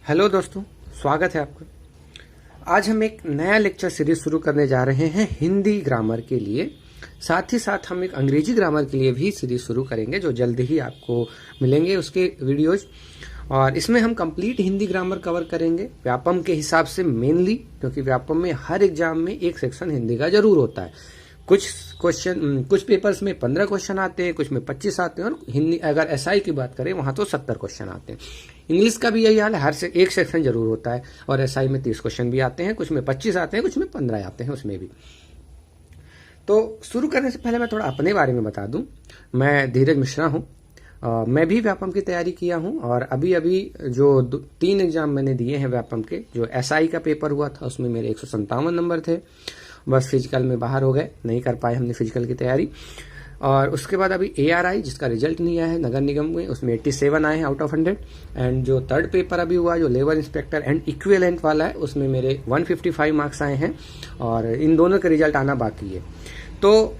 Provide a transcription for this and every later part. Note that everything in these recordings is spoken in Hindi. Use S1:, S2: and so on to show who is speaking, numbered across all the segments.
S1: हेलो दोस्तों, स्वागत है आपका। आज हम एक नया लेक्चर सीरीज शुरू करने जा रहे हैं हिंदी ग्रामर के लिए। साथ ही साथ हम एक अंग्रेजी ग्रामर के लिए भी सीरीज शुरू करेंगे जो जल्द ही आपको मिलेंगे उसके वीडियोज। और इसमें हम कंप्लीट हिंदी ग्रामर कवर करेंगे व्यापम के हिसाब से मेनली, क्योंकि व्यापम में हर एग्जाम में एक सेक्शन हिंदी का जरूर होता है। कुछ पेपर्स में 15 क्वेश्चन आते हैं, कुछ में 25 आते हैं, और हिंदी अगर एसआई की बात करें वहां तो 70 क्वेश्चन आते हैं। इंग्लिश का भी यही हाल है, हर से एक सेक्शन जरूर होता है और एसआई में 30 क्वेश्चन भी आते हैं, कुछ में 25 आते हैं, कुछ में 15 आते हैं उसमें भी। तो शुरू करने से पहले मैं थोड़ा अपने बारे में बता दूं। मैं धीरज मिश्रा हूं। मैं भी व्यापम की तैयारी किया हूं और अभी जो 3 एग्जाम मैंने दिए हैं व्यापम के। जो एसआई का पेपर हुआ था उसमें मेरे 157 नंबर थे, बस फिजिकल में बाहर हो गए, नहीं कर पाए हमने फिजिकल की तैयारी। और उसके बाद अभी एआरआई जिसका रिजल्ट नहीं आया है नगर निगम में, उसमें 87 आए हैं आउट ऑफ 100। एंड जो थर्ड पेपर अभी हुआ जो लेबर इंस्पेक्टर एंड इक्विवेलेंट वाला है उसमें मेरे 155 मार्क्स आए हैं और इन दोनों का रिजल्ट आना बाकी है। तो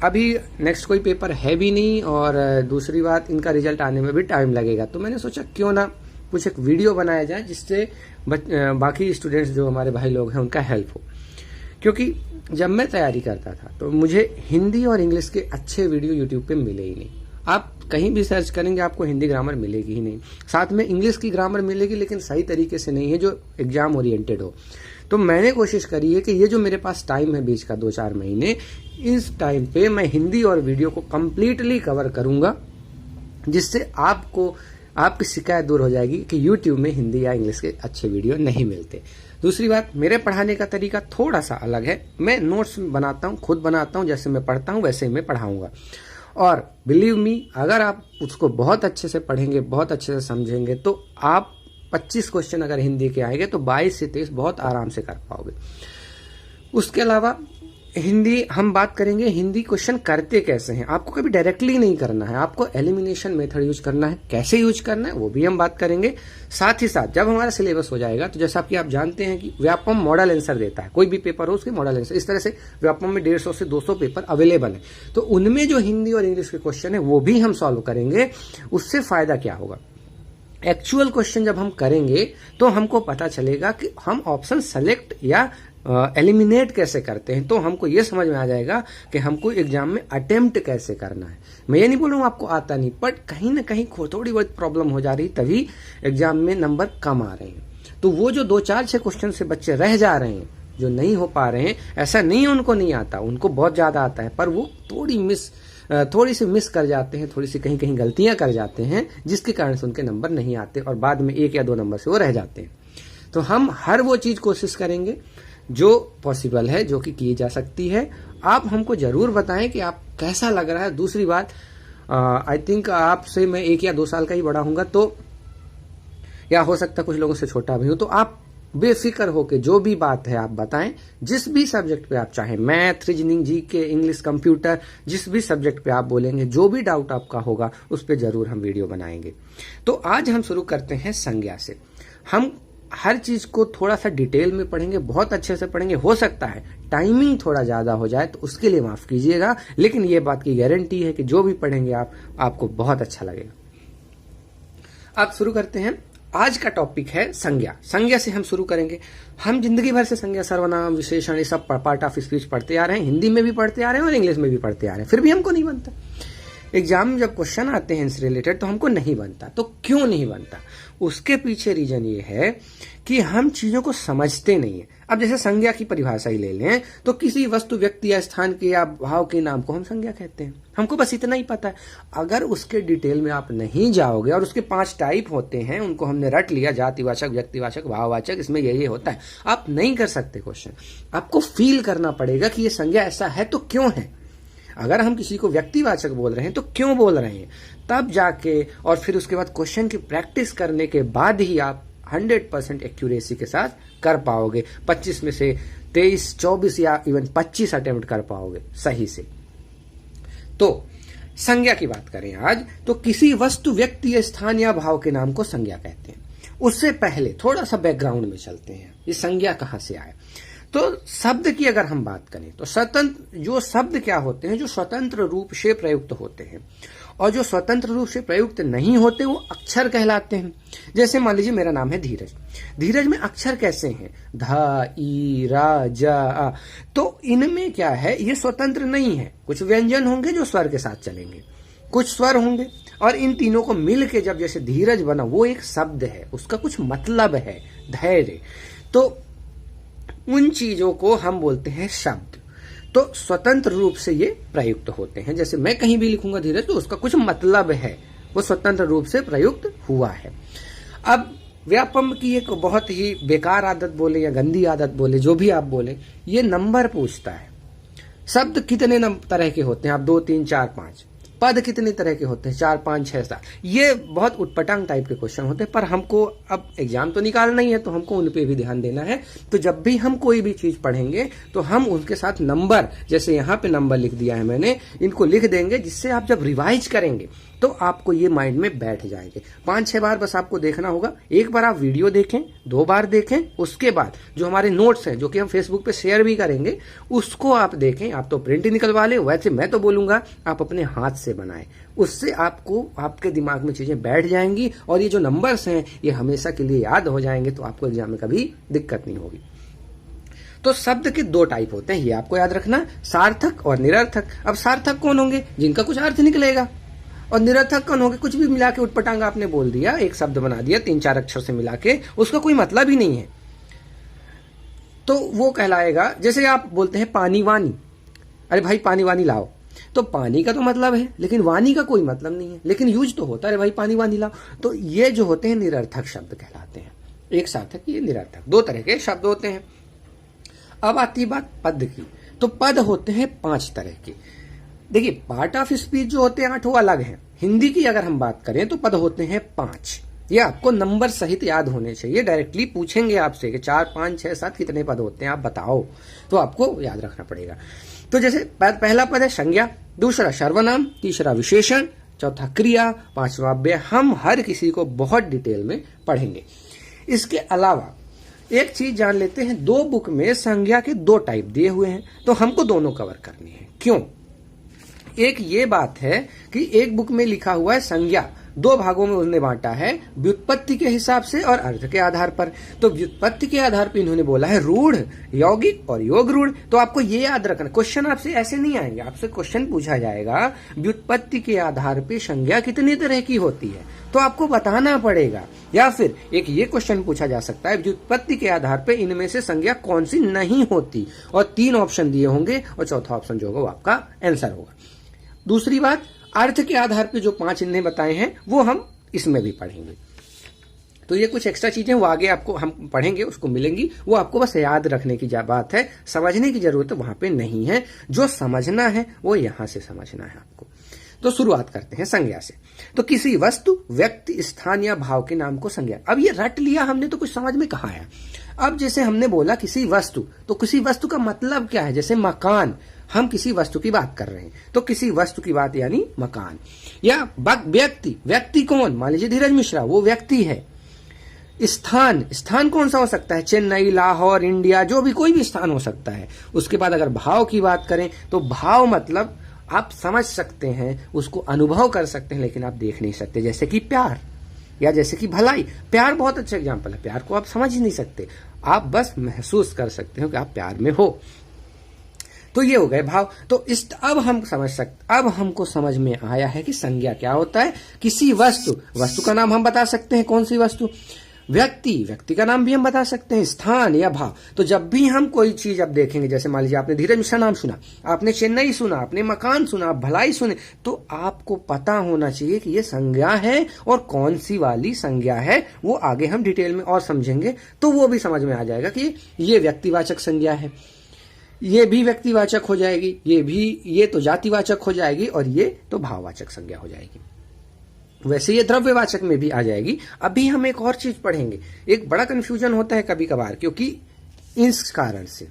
S1: अभी नेक्स्ट कोई पेपर है भी नहीं और दूसरी बात इनका रिजल्ट आने में भी टाइम लगेगा। तो मैंने सोचा क्यों ना कुछ एक वीडियो बनाया जाए जिससे बाकी स्टूडेंट्स जो हमारे भाई लोग हैं उनका हेल्प हो। क्योंकि जब मैं तैयारी करता था तो मुझे हिंदी और इंग्लिश के अच्छे वीडियो यूट्यूब पे मिले ही नहीं। आप कहीं भी सर्च करेंगे आपको हिंदी ग्रामर मिलेगी ही नहीं। साथ में इंग्लिश की ग्रामर मिलेगी लेकिन सही तरीके से नहीं है जो एग्जाम ओरिएंटेड हो। तो मैंने कोशिश करी है कि ये जो मेरे पास टाइम है बीच का 2-4 महीने, इस टाइम पे मैं हिंदी और वीडियो को कंप्लीटली कवर करूंगा, जिससे आपकी शिकायत दूर हो जाएगी कि यूट्यूब में हिंदी या इंग्लिश के अच्छे वीडियो नहीं मिलते। दूसरी बात, मेरे पढ़ाने का तरीका थोड़ा सा अलग है। मैं नोट्स बनाता हूँ, खुद बनाता हूँ, जैसे मैं पढ़ता हूँ वैसे ही मैं पढ़ाऊंगा। और बिलीव मी, अगर आप उसको बहुत अच्छे से पढ़ेंगे, बहुत अच्छे से समझेंगे तो आप 25 क्वेश्चन अगर हिंदी के आएंगे तो 22 से 23 बहुत आराम से कर पाओगे। उसके अलावा हिंदी हम बात करेंगे, हिंदी क्वेश्चन करते कैसे हैं। आपको कभी डायरेक्टली नहीं करना है, आपको एलिमिनेशन मेथड यूज करना है। कैसे यूज करना है वो भी हम बात करेंगे। साथ ही साथ जब हमारा सिलेबस हो जाएगा तो जैसा कि आप जानते हैं कि व्यापम मॉडल आंसर देता है, कोई भी पेपर हो उसके मॉडल आंसर। इस तरह से व्यापम में 150 से 200 पेपर अवेलेबल है। तो उनमें जो हिंदी और इंग्लिश के क्वेश्चन है वो भी हम सॉल्व करेंगे। उससे फायदा क्या होगा, एक्चुअल क्वेश्चन जब हम करेंगे तो हमको पता चलेगा कि हम ऑप्शन सेलेक्ट या एलिमिनेट कैसे करते हैं। तो हमको ये समझ में आ जाएगा कि हमको एग्जाम में अटेम्प्ट कैसे करना है। मैं ये नहीं बोल रहा हूँ आपको आता नहीं, बट कहीं ना कहीं थोड़ी बहुत प्रॉब्लम हो जा रही, तभी एग्जाम में नंबर कम आ रहे हैं। तो वो जो 2-4-6 क्वेश्चन से बच्चे रह जा रहे हैं, जो नहीं हो पा रहे हैं, ऐसा नहीं उनको नहीं आता, उनको बहुत ज्यादा आता है, पर वो थोड़ी सी मिस कर जाते हैं, थोड़ी सी कहीं कहीं गलतियां कर जाते हैं, जिसके कारण से उनके नंबर नहीं आते और बाद में 1 या 2 नंबर से वो रह जाते हैं। तो हम हर वो चीज कोशिश करेंगे जो पॉसिबल है, जो कि की जा सकती है। आप हमको जरूर बताएं कि आप कैसा लग रहा है। दूसरी बात, आई थिंक आपसे मैं 1 या 2 साल का ही बड़ा हूंगा, तो या हो सकता है कुछ लोगों से छोटा भी हूं। तो आप बेफिक्र होके जो भी बात है आप बताएं, जिस भी सब्जेक्ट पे आप चाहें, math, reasoning, GK, English, computer, जिस भी सब्जेक्ट पे आप बोलेंगे, जो भी डाउट आपका होगा उस पर जरूर हम वीडियो बनाएंगे। तो आज हम शुरू करते हैं संज्ञा से। हम हर चीज को थोड़ा सा डिटेल में पढ़ेंगे, बहुत अच्छे से पढ़ेंगे। हो सकता है टाइमिंग थोड़ा ज्यादा हो जाए तो उसके लिए माफ कीजिएगा, लेकिन ये बात की गारंटी है कि जो भी पढ़ेंगे आपको बहुत अच्छा लगेगा। अब शुरू करते हैं। आज का टॉपिक है संज्ञा। संज्ञा से हम शुरू करेंगे। हम जिंदगी भर से संज्ञा, सर्वनाम, विशेषण, ये सब पार्ट ऑफ स्पीच पढ़ते आ रहे हैं, हिंदी में भी पढ़ते आ रहे हैं और इंग्लिश में भी पढ़ते आ रहे हैं, फिर भी हमको नहीं बनता। एग्जाम में जब क्वेश्चन आते हैं इनसे रिलेटेड तो हमको नहीं बनता। तो क्यों नहीं बनता, उसके पीछे रीजन ये है कि हम चीजों को समझते नहीं है। अब जैसे संज्ञा की परिभाषा ही ले लें तो किसी वस्तु, व्यक्ति या स्थान के या भाव के नाम को हम संज्ञा कहते हैं। हमको बस इतना ही पता है। अगर उसके डिटेल में आप नहीं जाओगे, और उसके 5 टाइप होते हैं, उनको हमने रट लिया, जातिवाचक, व्यक्तिवाचक, भाववाचक, इसमें ये होता है, आप नहीं कर सकते क्वेश्चन। आपको फील करना पड़ेगा कि ये संज्ञा ऐसा है तो क्यों है। अगर हम किसी को व्यक्तिवाचक बोल रहे हैं तो क्यों बोल रहे हैं, तब जाके और फिर उसके बाद क्वेश्चन की प्रैक्टिस करने के बाद ही आप 100% एक्यूरेसी के साथ कर पाओगे। 25 में से 23, 24 या इवन 25 अटेम्प्ट कर पाओगे सही से। तो संज्ञा की बात करें आज, तो किसी वस्तु, व्यक्ति या स्थान या भाव के नाम को संज्ञा कहते हैं। उससे पहले थोड़ा सा बैकग्राउंड में चलते हैं, ये संज्ञा कहां से आया। तो शब्द की अगर हम बात करें तो जो शब्द क्या होते हैं, जो स्वतंत्र रूप से प्रयुक्त होते हैं, और जो स्वतंत्र रूप से प्रयुक्त नहीं होते वो अक्षर कहलाते हैं। जैसे मान लीजिए मेरा नाम है धीरज, धीरज में अक्षर कैसे हैं? ध, ई, रा, ज, आ। तो इनमें क्या है, ये स्वतंत्र नहीं है। कुछ व्यंजन होंगे जो स्वर के साथ चलेंगे, कुछ स्वर होंगे, और इन तीनों को मिल के जब जैसे धीरज बना, वो एक शब्द है, उसका कुछ मतलब है, धैर्य। तो उन चीजों को हम बोलते हैं शब्द। तो स्वतंत्र रूप से ये प्रयुक्त होते हैं। जैसे मैं कहीं भी लिखूंगा धीरज, तो उसका कुछ मतलब है, वो स्वतंत्र रूप से प्रयुक्त हुआ है। अब व्यापम की एक बहुत ही बेकार आदत बोले या गंदी आदत बोले, जो भी आप बोले, ये नंबर पूछता है। शब्द कितने तरह के होते हैं? आप 2, 3, 4, 5। पद कितने तरह के होते हैं? 4, 5, 6, 7। ये बहुत उटपटांग टाइप के क्वेश्चन होते हैं, पर हमको अब एग्जाम तो निकालना ही है, तो हमको उन पे भी ध्यान देना है। तो जब भी हम कोई भी चीज पढ़ेंगे तो हम उनके साथ नंबर, जैसे यहाँ पे नंबर लिख दिया है मैंने, इनको लिख देंगे, जिससे आप जब रिवाइज करेंगे तो आपको ये माइंड में बैठ जाएंगे। 5-6 बार बस आपको देखना होगा। एक बार आप वीडियो देखें, 2 बार देखें, उसके बाद जो हमारे नोट्स हैं, जो कि हम फेसबुक पे शेयर भी करेंगे, उसको आप देखें। आप तो प्रिंट निकलवा ले, वैसे मैं तो बोलूंगा आप अपने हाथ से बनाएं। उससे आपको, आपके दिमाग में चीजें बैठ जाएंगी, और ये जो नंबर्स हैं ये हमेशा के लिए याद हो जाएंगे, तो आपको एग्जाम में कभी दिक्कत नहीं होगी। तो शब्द के 2 टाइप होते हैं, ये आपको याद रखना, सार्थक और निरर्थक। अब सार्थक कौन होंगे? जिनका कुछ अर्थ निकलेगा। और निरर्थक कौन होंगे? कुछ भी मिला के उटपटांग आपने बोल दिया, एक शब्द बना दिया 3-4 अक्षर से मिला के, उसका कोई मतलब ही नहीं है, तो वो कहलाएगा। जैसे आप बोलते हैं पानी वानी, अरे भाई पानी वानी लाओ, तो पानी का तो मतलब है, लेकिन वानी का कोई मतलब नहीं है, लेकिन यूज तो होता है, अरे भाई पानी वानी लाओ। तो ये जो होते हैं निरर्थक शब्द कहलाते हैं। एक सार्थक, ये निरर्थक। 2 तरह के शब्द होते हैं। अब आती बात पद की। तो पद होते हैं 5 तरह के। देखिए, पार्ट ऑफ स्पीच जो होते हैं 8 वो अलग हैं। हिंदी की अगर हम बात करें तो पद होते हैं 5। ये आपको नंबर सहित याद होने चाहिए। डायरेक्टली पूछेंगे आपसे कि 4, 5, 6, 7 कितने पद होते हैं, आप बताओ, तो आपको याद रखना पड़ेगा। तो जैसे पहला पद है संज्ञा, दूसरा सर्वनाम, तीसरा विशेषण, चौथा क्रिया, 5वां अव्यय। हम हर किसी को बहुत डिटेल में पढ़ेंगे। इसके अलावा एक चीज जान लेते हैं, 2 बुक में संज्ञा के 2 टाइप दिए हुए हैं, तो हमको दोनों कवर करनी है। क्यों? एक ये बात है कि एक बुक में लिखा हुआ है संज्ञा, 2 भागों में उन्होंने बांटा है, व्युत्पत्ति के हिसाब से और अर्थ के आधार पर। तो व्युत्पत्ति के आधार पर इन्होंने बोला है रूढ़, यौगिक और योग रूढ़। तो आपको ये याद रखना, क्वेश्चन आपसे ऐसे नहीं आएंगे, आपसे क्वेश्चन पूछा जाएगा व्युत्पत्ति के आधार पर संज्ञा कितने तरह की होती है, तो आपको बताना पड़ेगा। या फिर एक ये क्वेश्चन पूछा जा सकता है, व्युत्पत्ति के आधार पर इनमें से संज्ञा कौन सी नहीं होती, और 3 ऑप्शन दिए होंगे, और चौथा ऑप्शन जो होगा वो आपका आंसर होगा। दूसरी बात, अर्थ के आधार पे जो 5 इन्हें बताए हैं वो हम इसमें भी पढ़ेंगे। तो ये कुछ एक्स्ट्रा चीजें वो आगे आपको हम पढ़ेंगे, उसको मिलेंगी, वो आपको बस याद रखने की बात है, समझने की जरूरत वहां पे नहीं है। जो समझना है वो यहां से समझना है आपको। तो शुरुआत करते हैं संज्ञा से। तो किसी वस्तु, व्यक्ति, स्थान या भाव के नाम को संज्ञा। अब ये रट लिया हमने तो कुछ समझ में कहाँ आया। अब जैसे हमने बोला किसी वस्तु, तो किसी वस्तु का मतलब क्या है? जैसे मकान, हम किसी वस्तु की बात कर रहे हैं, तो किसी वस्तु की बात यानी मकान। या व्यक्ति, व्यक्ति कौन? मान लीजिए धीरज मिश्रा, वो व्यक्ति है। स्थान, स्थान कौन सा हो सकता है? चेन्नई, लाहौर, इंडिया, जो भी कोई भी स्थान हो सकता है। उसके बाद अगर भाव की बात करें तो भाव मतलब आप समझ सकते हैं, उसको अनुभव कर सकते हैं, लेकिन आप देख नहीं सकते। जैसे कि प्यार, या जैसे कि भलाई। प्यार बहुत अच्छा एग्जाम्पल है, प्यार को आप समझ ही नहीं सकते, आप बस महसूस कर सकते हो कि आप प्यार में हो। तो ये हो गए भाव। तो अब हमको समझ में आया है कि संज्ञा क्या होता है। किसी वस्तु, वस्तु का नाम हम बता सकते हैं, कौन सी वस्तु। व्यक्ति, व्यक्ति का नाम भी हम बता सकते हैं। स्थान या भाव। तो जब भी हम कोई चीज अब देखेंगे, जैसे मान लीजिए आपने धीरज मिश्रा नाम सुना, आपने चेन्नई सुना, आपने मकान सुना, आप भलाई सुने, तो आपको पता होना चाहिए कि ये संज्ञा है और कौन सी वाली संज्ञा है। वो आगे हम डिटेल में और समझेंगे, तो वो भी समझ में आ जाएगा कि ये व्यक्तिवाचक संज्ञा है, ये भी व्यक्तिवाचक हो जाएगी, ये तो जातिवाचक हो जाएगी, और ये तो भाववाचक संज्ञा हो जाएगी। वैसे ये द्रव्यवाचक में भी आ जाएगी। अभी हम एक और चीज पढ़ेंगे। एक बड़ा कंफ्यूजन होता है कभी कभार, क्योंकि इस कारण से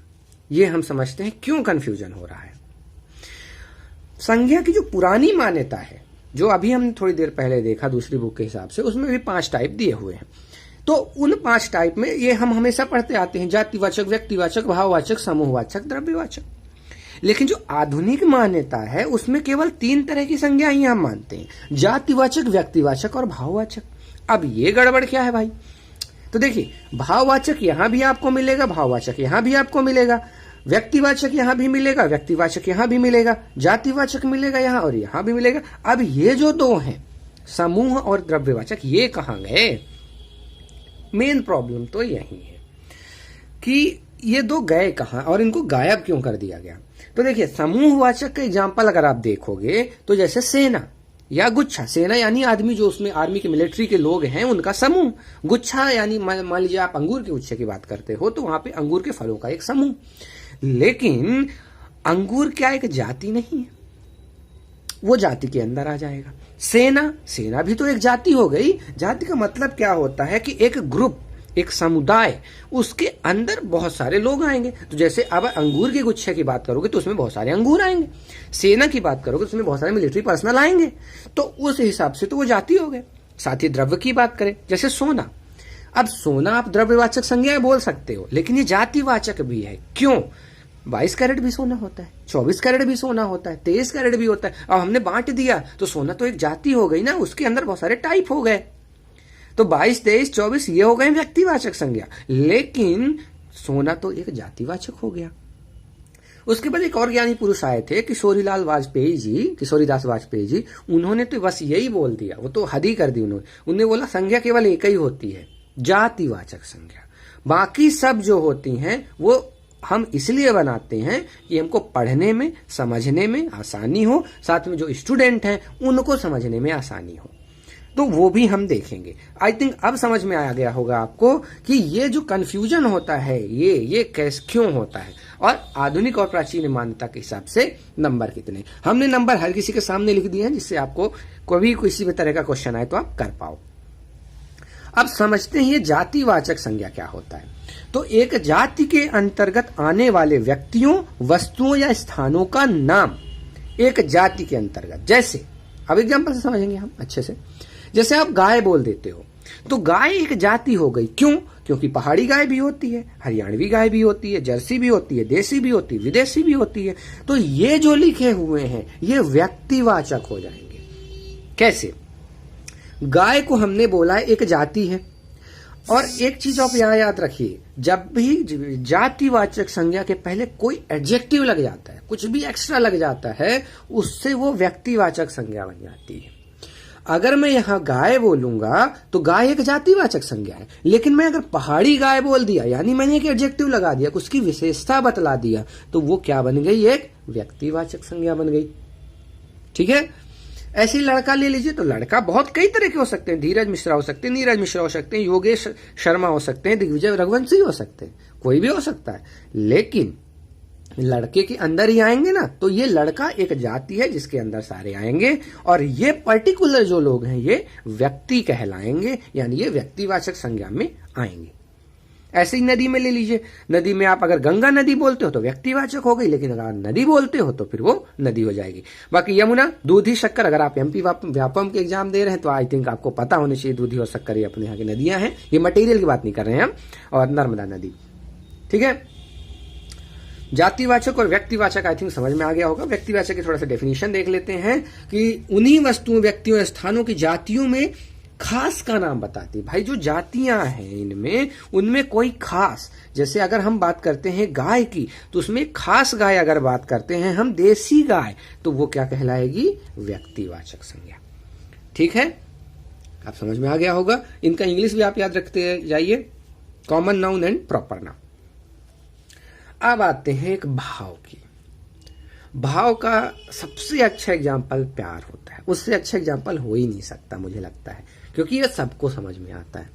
S1: ये हम समझते हैं क्यों कंफ्यूजन हो रहा है। संज्ञा की जो पुरानी मान्यता है, जो अभी हमने थोड़ी देर पहले देखा दूसरी बुक के हिसाब से, उसमें भी 5 टाइप दिए हुए हैं। तो उन 5 टाइप में ये हम हमेशा पढ़ते आते हैं, जातिवाचक, व्यक्तिवाचक, भाववाचक, समूहवाचक, द्रव्यवाचक। लेकिन जो आधुनिक मान्यता है उसमें केवल 3 तरह की संज्ञा ही हम मानते हैं, जातिवाचक, व्यक्तिवाचक और भाववाचक। अब ये गड़बड़ क्या है भाई? तो देखिए, भाववाचक यहां भी आपको मिलेगा, भाववाचक यहां भी आपको मिलेगा, व्यक्तिवाचक यहां भी मिलेगा, व्यक्तिवाचक यहां भी मिलेगा, जातिवाचक मिलेगा यहां और यहां भी मिलेगा। अब ये जो दो हैं, समूह और द्रव्यवाचक, ये कहां गए? मेन प्रॉब्लम तो यही है कि ये दो गए कहां और इनको गायब क्यों कर दिया गया। तो देखिए, समूहवाचक का एग्जाम्पल अगर आप देखोगे तो जैसे सेना या गुच्छा। सेना यानी आदमी, जो उसमें आर्मी के मिलिट्री के लोग हैं उनका समूह। गुच्छा यानी मान लीजिए आप अंगूर के गुच्छे की बात करते हो तो वहां पे अंगूर के फलों का एक समूह। लेकिन अंगूर क्या एक जाति नहीं है, वो जाति के अंदर आ जाएगा। सेना भी तो एक जाति हो गई। जाति का मतलब क्या होता है कि एक ग्रुप, एक समुदाय, उसके अंदर बहुत सारे लोग आएंगे। तो जैसे अब अंगूर के गुच्छे की बात करोगे तो उसमें बहुत सारे अंगूर आएंगे, सेना की बात करोगे तो उसमें बहुत सारे मिलिट्री पर्सनल आएंगे, तो उस हिसाब से तो वो जाति हो गए। साथ ही द्रव्य की बात करें, जैसे सोना। अब सोना आप द्रव्यवाचक संज्ञा बोल सकते हो, लेकिन ये जातिवाचक भी है। क्यों? 22 कैरेट भी सोना होता है, 24 कैरेट भी सोना होता है, 23 कैरेट भी होता है। अब हमने बांट दिया तो सोना तो एक जाति हो गई ना, उसके अंदर बहुत सारे टाइप हो गए। तो 22, 23, 24 ये हो गए व्यक्तिवाचक संज्ञा, लेकिन सोना तो एक जातिवाचक हो गया। उसके बाद एक और ज्ञानी पुरुष आए थे, किशोरीदास वाजपेयी जी। उन्होंने तो बस यही बोल दिया, वो तो हद ही कर दी उन्होंने बोला संज्ञा केवल एक ही होती है, जातिवाचक संज्ञा। बाकी सब जो होती हैं वो हम इसलिए बनाते हैं कि हमको पढ़ने में, समझने में आसानी हो, साथ में जो स्टूडेंट हैं उनको समझने में आसानी हो। तो वो भी हम देखेंगे। आई थिंक अब समझ में आ गया होगा आपको कि ये जो कंफ्यूजन होता है ये कैसे क्यों होता है, और आधुनिक और प्राचीन मान्यता के हिसाब से नंबर कितने। हमने नंबर हर किसी के सामने लिख दिए हैं, जिससे आपको कभी किसी भी तरह का क्वेश्चन आए तो आप कर पाओ। अब समझते हैं ये जातिवाचक संज्ञा क्या होता है। तो एक जाति के अंतर्गत आने वाले व्यक्तियों, वस्तुओं या स्थानों का नाम एक जाति के अंतर्गत। जैसे अब एग्जांपल से समझेंगे हम अच्छे से। जैसे आप गाय बोल देते हो तो गाय एक जाति हो गई। क्यों? क्योंकि पहाड़ी गाय भी होती है, हरियाणवी गाय भी होती है, जर्सी भी होती है, देसी भी होती है, विदेशी भी होती है। तो ये जो लिखे हुए हैं ये व्यक्तिवाचक हो जाएंगे। कैसे? गाय को हमने बोला एक जाति है, और एक चीज आप यहां याद रखिए, जब भी जातिवाचक संज्ञा के पहले कोई एडजेक्टिव लग जाता है, कुछ भी एक्स्ट्रा लग जाता है, उससे वो व्यक्तिवाचक संज्ञा बन जाती है। अगर मैं यहां गाय बोलूंगा तो गाय एक जातिवाचक संज्ञा है, लेकिन मैं अगर पहाड़ी गाय बोल दिया, यानी मैंने एक एडजेक्टिव लगा दिया, उसकी विशेषता बतला दिया, तो वो क्या बन गई? एक व्यक्तिवाचक संज्ञा बन गई। ठीक है? ऐसे ही लड़का ले लीजिए, तो लड़का बहुत कई तरह के हो सकते हैं। धीरज मिश्रा हो सकते हैं, नीरज मिश्रा हो सकते हैं, योगेश शर्मा हो सकते हैं, दिग्विजय रघुवंशी हो सकते हैं, कोई भी हो सकता है। लेकिन लड़के के अंदर ही आएंगे ना, तो ये लड़का एक जाति है जिसके अंदर सारे आएंगे, और ये पर्टिकुलर जो लोग हैं ये व्यक्ति कहलाएंगे, यानी ये व्यक्तिवाचक संज्ञा में आएंगे। ऐसे ही नदी में ले लीजिए, नदी में आप अगर गंगा नदी बोलते हो तो व्यक्तिवाचक हो गई, लेकिन अगर नदी बोलते हो तो फिर वो नदी हो जाएगी। बाकी यमुना, दूधी, शक्कर, अगर आप एमपी व्यापम के एग्जाम दे रहे हैं तो आई थिंक आपको पता होनी चाहिए दूधी और शक्कर ये अपने यहाँ की नदियां हैं। ये मटेरियल की बात नहीं कर रहे हैं हम। और नर्मदा नदी। ठीक है? जातिवाचक और व्यक्तिवाचक आई थिंक समझ में आ गया होगा। व्यक्तिवाचक की थोड़ा सा डेफिनेशन देख लेते हैं कि उन्हीं वस्तुओं, व्यक्तियों, स्थानों की जातियों में खास का नाम बताती है। भाई जो जातियां हैं इनमें, उनमें कोई खास, जैसे अगर हम बात करते हैं गाय की तो उसमें खास गाय अगर बात करते हैं हम, देसी गाय, तो वो क्या कहलाएगी? व्यक्तिवाचक संज्ञा। ठीक है? आप समझ में आ गया होगा। इनका इंग्लिश भी आप याद रखते जाइए, common noun and proper noun. अब आते हैं एक भाव की। भाव का सबसे अच्छा एग्जाम्पल प्यार होता है, उससे अच्छा एग्जाम्पल हो ही नहीं सकता मुझे लगता है, क्योंकि ये सबको समझ में आता है।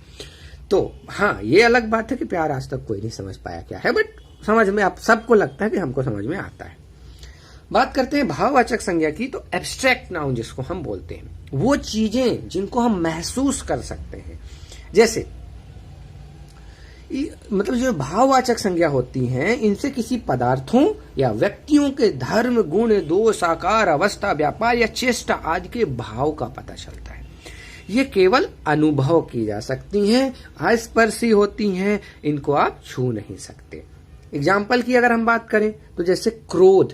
S1: तो हाँ, ये अलग बात है कि प्यार आज तक कोई नहीं समझ पाया क्या है, बट समझ में आप सबको लगता है कि हमको समझ में आता है। बात करते हैं भाववाचक संज्ञा की, तो एब्स्ट्रैक्ट नाउन जिसको हम बोलते हैं, वो चीजें जिनको हम महसूस कर सकते हैं। जैसे मतलब जो भाववाचक संज्ञा होती हैं, इनसे किसी पदार्थों या व्यक्तियों के धर्म, गुण, दोष, आकार, अवस्था, व्यापार या चेष्टा आदि के भाव का पता चलता है। ये केवल अनुभव की जा सकती हैं, स्पर्शी होती हैं, इनको आप छू नहीं सकते। एग्जाम्पल की अगर हम बात करें तो जैसे क्रोध,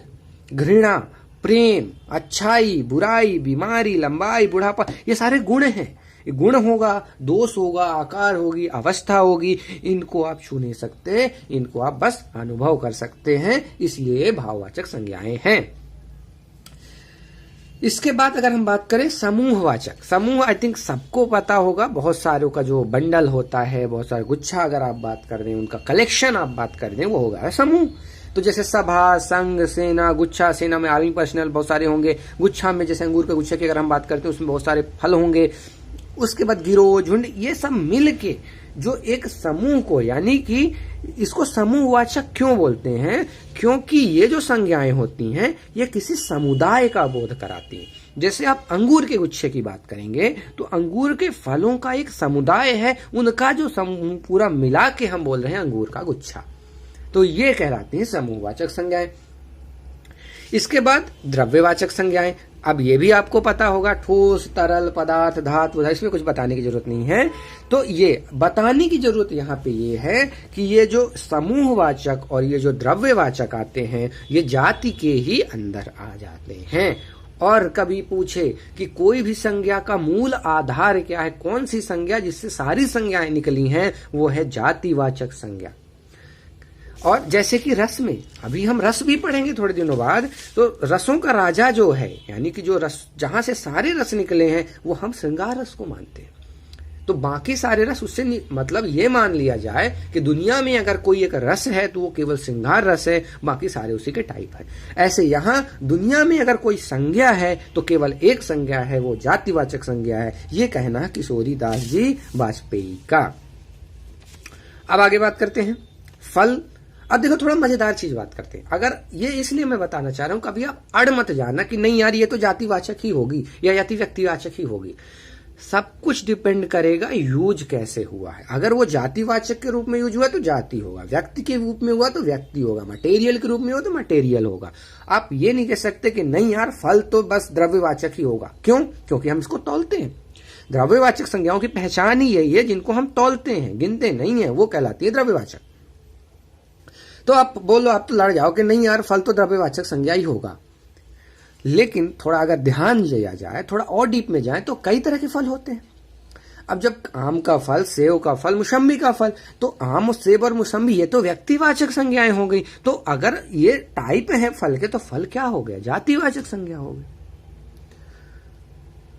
S1: घृणा, प्रेम, अच्छाई, बुराई, बीमारी, लंबाई, बुढ़ापा, ये सारे गुण हैं। गुण होगा, दोष होगा, आकार होगी, अवस्था होगी, इनको आप छू नहीं सकते, इनको आप बस अनुभव कर सकते हैं, इसलिए भाववाचक संज्ञाएं हैं। इसके बाद अगर हम बात करें समूहवाचक, समूह आई थिंक सबको पता होगा, बहुत सारों का जो बंडल होता है, बहुत सारे गुच्छा अगर आप बात कर रहे हैं, उनका कलेक्शन आप बात कर रहे हैं, वो होगा समूह। तो जैसे सभा, संघ, सेना, गुच्छा, सेना में आर्मी पर्सनल बहुत सारे होंगे, गुच्छा में जैसे अंगूर के गुच्छे की अगर हम बात करते हैं उसमें बहुत सारे फल होंगे, उसके बाद गिरोह, झुंड, ये सब मिल के जो एक समूह को, यानी कि इसको समूहवाचक क्यों बोलते हैं, क्योंकि ये जो संज्ञाएं होती हैं ये किसी समुदाय का बोध कराती हैं। जैसे आप अंगूर के गुच्छे की बात करेंगे तो अंगूर के फलों का एक समुदाय है, उनका जो समूह पूरा मिला के हम बोल रहे हैं अंगूर का गुच्छा, तो ये कहलाती हैं समूहवाचक संज्ञाएं। इसके बाद द्रव्यवाचक संज्ञाएं, अब ये भी आपको पता होगा, ठोस, तरल पदार्थ, धातु, इसमें कुछ बताने की जरूरत नहीं है। तो ये बताने की जरूरत यहाँ पे ये है कि ये जो समूहवाचक और ये जो द्रव्यवाचक आते हैं ये जाति के ही अंदर आ जाते हैं। और कभी पूछे कि कोई भी संज्ञा का मूल आधार क्या है, कौन सी संज्ञा जिससे सारी संज्ञाएं निकली हैं, वो है जातिवाचक संज्ञा। और जैसे कि रस में, अभी हम रस भी पढ़ेंगे थोड़े दिनों बाद, तो रसों का राजा जो है, यानी कि जो रस जहां से सारे रस निकले हैं वो हम श्रृंगार रस को मानते हैं। तो बाकी सारे रस उससे मतलब ये मान लिया जाए कि दुनिया में अगर कोई एक रस है तो वो केवल श्रृंगार रस है, बाकी सारे उसी के टाइप है। ऐसे यहाँ दुनिया में अगर कोई संज्ञा है तो केवल एक संज्ञा है, वो जातिवाचक संज्ञा है। ये कहना किशोरी दास जी वाजपेयी का। अब आगे बात करते हैं फल। अब देखो थोड़ा मजेदार चीज बात करते हैं। अगर ये इसलिए मैं बताना चाह रहा हूं, कभी आप अड़ मत जाना कि नहीं यार ये तो जातिवाचक ही होगी या जाति व्यक्तिवाचक ही होगी। सब कुछ डिपेंड करेगा यूज कैसे हुआ है। अगर वो जातिवाचक के रूप में यूज हुआ तो जाति होगा, व्यक्ति के रूप में हुआ तो व्यक्ति होगा, मटेरियल के रूप में हुआ तो मटेरियल होगा। आप ये नहीं कह सकते कि नहीं यार फल तो बस द्रव्यवाचक ही होगा। क्यों? क्योंकि हम इसको तौलते हैं। द्रव्यवाचक संज्ञाओं की पहचान ही यही है, जिनको हम तौलते हैं, गिनते नहीं है, वो कहलाती है द्रव्यवाचक। तो आप बोलो, आप तो लड़ जाओ कि नहीं यार फल तो द्रव्यवाचक संज्ञा ही होगा, लेकिन थोड़ा अगर ध्यान दिया जाए, थोड़ा और डीप में जाए, तो कई तरह के फल होते हैं। अब जब आम का फल, सेव का फल, मौसम्बी का फल, तो आम, सेब और मौसम्बी ये तो व्यक्तिवाचक संज्ञाएं हो गई। तो अगर ये टाइप है फल के, तो फल क्या हो गया? जातिवाचक संज्ञा हो गई।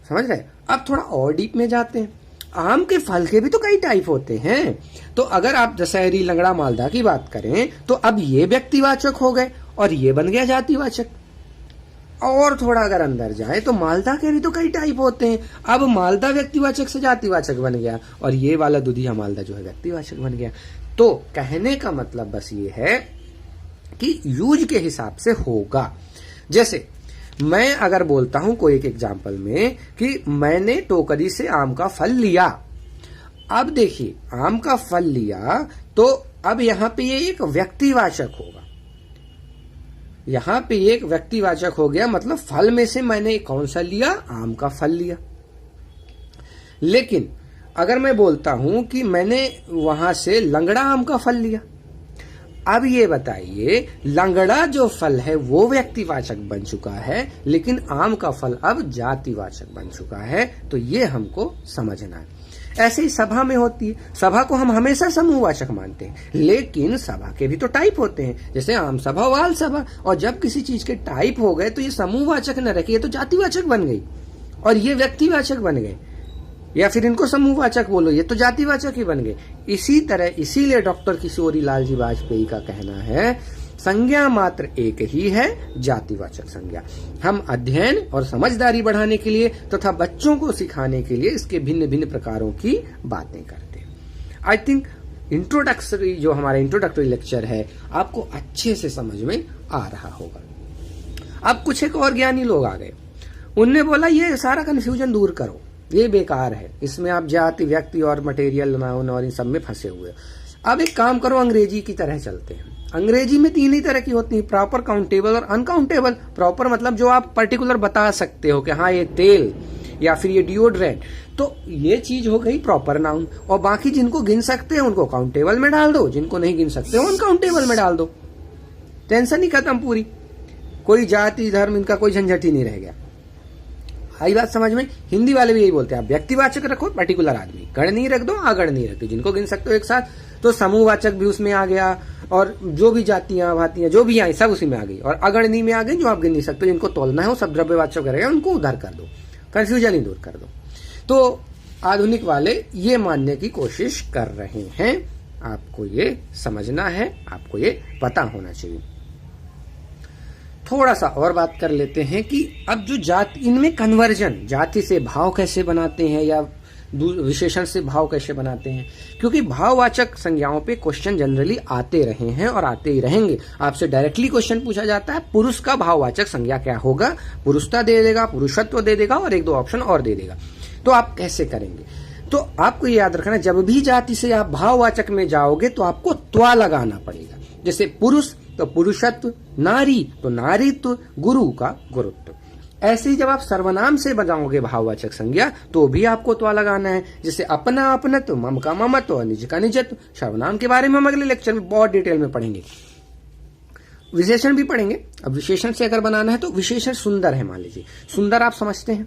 S1: समझ रहे? अब थोड़ा और डीप में जाते हैं। आम के फल के भी तो कई टाइप होते हैं। तो अगर आप दशहरी, लंगड़ा, मालदा की बात करें तो अब ये व्यक्तिवाचक हो गए और ये बन गया जातिवाचक। और थोड़ा अगर अंदर जाए तो मालदा के भी तो कई टाइप होते हैं। अब मालदा व्यक्तिवाचक से जातिवाचक बन गया और ये वाला दुधिया मालदा जो है व्यक्तिवाचक बन गया। तो कहने का मतलब बस ये है कि यूज के हिसाब से होगा। जैसे मैं अगर बोलता हूं कोई एक एग्जाम्पल में कि मैंने टोकरी से आम का फल लिया, अब देखिए आम का फल लिया तो अब यहां पे ये एक व्यक्तिवाचक होगा। यहां पे एक व्यक्तिवाचक हो गया, मतलब फल में से मैंने कौन सा लिया? आम का फल लिया। लेकिन अगर मैं बोलता हूं कि मैंने वहां से लंगड़ा आम का फल लिया, अब ये बताइए लंगड़ा जो फल है वो व्यक्तिवाचक बन चुका है, लेकिन आम का फल अब जातिवाचक बन चुका है। तो ये हमको समझना है। ऐसे ही सभा में होती है। सभा को हम हमेशा समूहवाचक मानते हैं, लेकिन सभा के भी तो टाइप होते हैं, जैसे आम सभा, वाल सभा। और जब किसी चीज के टाइप हो गए तो ये समूहवाचक न रखे, ये तो जातिवाचक बन गई और ये व्यक्तिवाचक बन गए, या फिर इनको समूहवाचक बोलो, ये तो जातिवाचक ही बन गए। इसी तरह इसीलिए डॉक्टर किशोरी लाल जी वाजपेयी का कहना है संज्ञा मात्र एक ही है, जातिवाचक संज्ञा। हम अध्ययन और समझदारी बढ़ाने के लिए तथा बच्चों को सिखाने के लिए इसके भिन्न भिन्न प्रकारों की बातें करते हैं। आई थिंक इंट्रोडक्टरी जो हमारा इंट्रोडक्टरी लेक्चर है आपको अच्छे से समझ में आ रहा होगा। अब कुछ एक और ज्ञानी लोग आ गए, उनने बोला ये सारा कंफ्यूजन दूर करो, ये बेकार है, इसमें आप जाति, व्यक्ति और मटेरियल, नाउन और इन सब में फंसे हुए। अब एक काम करो, अंग्रेजी की तरह चलते हैं। अंग्रेजी में तीन ही तरह की होती है, प्रॉपर, काउंटेबल और अनकाउंटेबल। प्रॉपर मतलब जो आप पर्टिकुलर बता सकते हो कि हाँ ये तेल या फिर ये डिओड्रेंट, तो ये चीज हो गई प्रॉपर नाउन। और बाकी जिनको गिन सकते हैं उनको काउंटेबल में डाल दो, जिनको नहीं गिन सकते हो अनकाउंटेबल में डाल दो। टेंशन ही खत्म पूरी, कोई जाति, धर्म, इनका कोई झंझट ही नहीं रह गया। आई बात समझ में? हिंदी वाले भी यही बोलते हैं, आप व्यक्तिवाचक रखो, पर्टिकुलर आदमी, गणनीय रख दो, अगणनीय रख दो, जिनको गिन सकते हो एक साथ, तो समूहवाचक भी उसमें आ गया, और जो भी जातियां भातियां जो भी आई सब उसी में आ गई, और अगणनीय में आ गई जो आप गिन नहीं सकते, जिनको तोलना है वो सब द्रव्यवाचक रहेगा, उनको उधर कर दो, कंफ्यूजन ही दूर कर दो। तो आधुनिक वाले ये मानने की कोशिश कर रहे हैं, आपको ये समझना है, आपको ये पता होना चाहिए। थोड़ा सा और बात कर लेते हैं कि अब जो जाति, इनमें कन्वर्जन, जाति से भाव कैसे बनाते हैं या विशेषण से भाव कैसे बनाते हैं, क्योंकि भाववाचक संज्ञाओं पे क्वेश्चन जनरली आते रहे हैं और आते ही रहेंगे। आपसे डायरेक्टली क्वेश्चन पूछा जाता है पुरुष का भाववाचक संज्ञा क्या होगा, पुरुषता दे देगा, पुरुषत्व दे देगा और एक दो ऑप्शन और दे देगा, तो आप कैसे करेंगे? तो आपको ये याद रखना, जब भी जाति से आप भाववाचक में जाओगे तो आपको त्वा लगाना पड़ेगा। जैसे पुरुष तो पुरुषत्व, नारी तो नारीत्व, गुरु का गुरुत्व। ऐसे ही जब आप सर्वनाम से बजाओगे भाववाचक संज्ञा तो भी आपको त्वा लगाना है। जैसे अपना अपनत्व, मम का ममत्व, निज का निजत्व। सर्वनाम के बारे में हम अगले लेक्चर में बहुत डिटेल में पढ़ेंगे, विशेषण भी पढ़ेंगे। अब विशेषण से अगर बनाना है तो विशेषण सुंदर है, मान लीजिए सुंदर आप समझते हैं,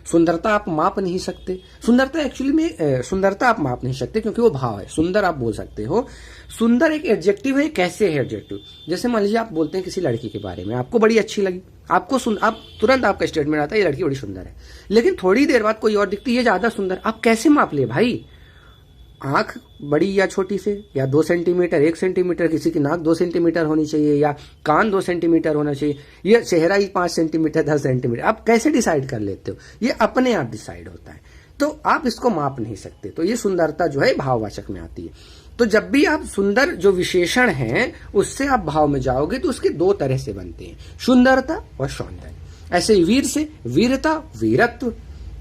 S1: सुंदरता आप माप नहीं सकते, सुंदरता एक्चुअली में सुंदरता आप माप नहीं सकते क्योंकि वो भाव है, सुंदर आप बोल सकते हो। सुंदर एक एडजेक्टिव है, कैसे है एडजेक्टिव? जैसे मान लीजिए आप बोलते हैं किसी लड़की के बारे में, आपको बड़ी अच्छी लगी, आप तुरंत आपका स्टेटमेंट आता है ये लड़की बड़ी सुंदर है, लेकिन थोड़ी देर बाद कोई और दिखती है ये ज्यादा सुंदर, आप कैसे माप ले भाई? आंख बड़ी या छोटी से, या 2 सेंटीमीटर 1 सेंटीमीटर, किसी की नाक 2 सेंटीमीटर होनी चाहिए, या कान 2 सेंटीमीटर होना चाहिए, या चेहरा ही 5 सेंटीमीटर 10 सेंटीमीटर, आप कैसे डिसाइड कर लेते हो? ये अपने आप डिसाइड होता है, तो आप इसको माप नहीं सकते। तो ये सुंदरता जो है भाववाचक में आती है। तो जब भी आप सुंदर जो विशेषण है उससे आप भाव में जाओगे तो उसके 2 तरह से बनते हैं, सुंदरता और सौंदर्य। ऐसे ही वीर से वीरता, वीरत्व,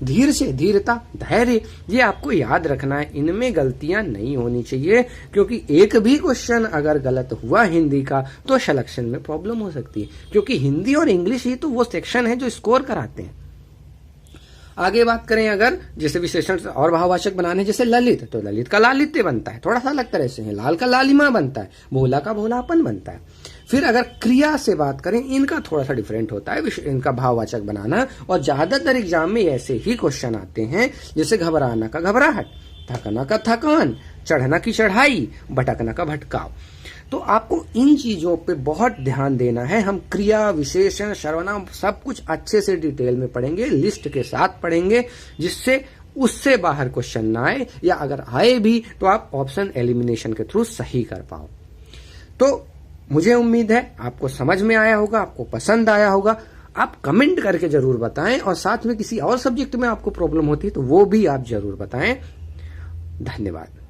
S1: धीर से धीरता, धैर्य। ये आपको याद रखना है, इनमें गलतियां नहीं होनी चाहिए, क्योंकि एक भी क्वेश्चन अगर गलत हुआ हिंदी का तो सिलेक्शन में प्रॉब्लम हो सकती है, क्योंकि हिंदी और इंग्लिश ही तो वो सेक्शन है जो स्कोर कराते हैं। आगे बात करें अगर जैसे विशेषण और भाववाचक बनाने, जैसे ललित, तो ललित का लालित्य बनता है, थोड़ा सा अलग तरह से है, लाल का लालिमा बनता है, भोला का भोलापन बनता है। फिर अगर क्रिया से बात करें, इनका थोड़ा सा डिफरेंट होता है इनका भाववाचक बनाना, और ज्यादातर एग्जाम में ऐसे ही क्वेश्चन आते हैं, जैसे घबराना का घबराहट, थकना का थकान, चढ़ना की चढ़ाई, भटकना का भटकाव। तो आपको इन चीजों पे बहुत ध्यान देना है। हम क्रिया, विशेषण, सर्वनाम सब कुछ अच्छे से डिटेल में पढ़ेंगे, लिस्ट के साथ पढ़ेंगे, जिससे उससे बाहर क्वेश्चन ना आए, या अगर आए भी तो आप ऑप्शन एलिमिनेशन के थ्रू सही कर पाओ। तो मुझे उम्मीद है आपको समझ में आया होगा, आपको पसंद आया होगा। आप कमेंट करके जरूर बताएं, और साथ में किसी और सब्जेक्ट में आपको प्रॉब्लम होती है तो वो भी आप जरूर बताएं। धन्यवाद।